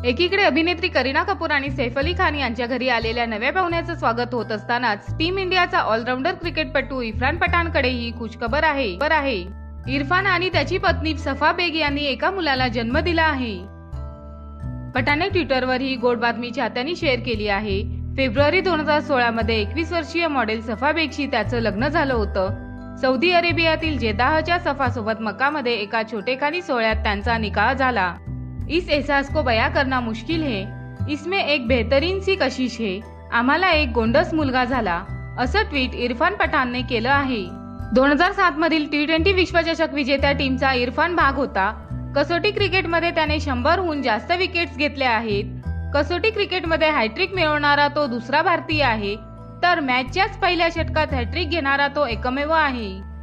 एकीकडे अभिनेत्री करीना कपूर आणि सैफ अली खान यांच्या घरी आलेल्या नव्या पाहुण्याचं स्वागत होत असतानाच टीम इंडियाचा ऑलराऊंडर क्रिकेटपटू इरफान पठाणकडे ही खुशखबर आहे। इरफान आणि त्याची पत्नी सफा बेग यांनी एका मुलाला जन्म दिला आहे। पठाणने ट्विटरवर ही गोड बातमी चाहत्यांनी शेअर केली आहे। फेब्रुवारी 2016 मध्ये 21 वर्षीय मॉडेल सफा बेगशी त्याचं लग्न झालं होतं। सौदी अरेबियातील जेदाहच्या सफा सोबत मक्कामध्ये एका छोटेखानी सोहळ्यात त्यांचा निकाह झाला। इस एहसास को बयां करना मुश्किल है, इसमें एक बेहतरीन सी कशिश है, आम्हाला एक गोंडस मुलगा झाला, असं ट्विट इरफान पठाणने केलं आहे। 2007 मधील T20 विश्वचषक विजेत्या टीमचा इरफान भाग होता। कसोटी क्रिकेटमध्ये त्याने 100हून जास्त विकेट्स घेतल्या आहेत। कसोटी क्रिकेटमध्ये हॅट्रिक मिळवणारा तो दुसरा भारतीय आहे, तर मॅचच्याच पहिल्या षटकात हॅट्रिक घेणारा तो एकमेव आहे।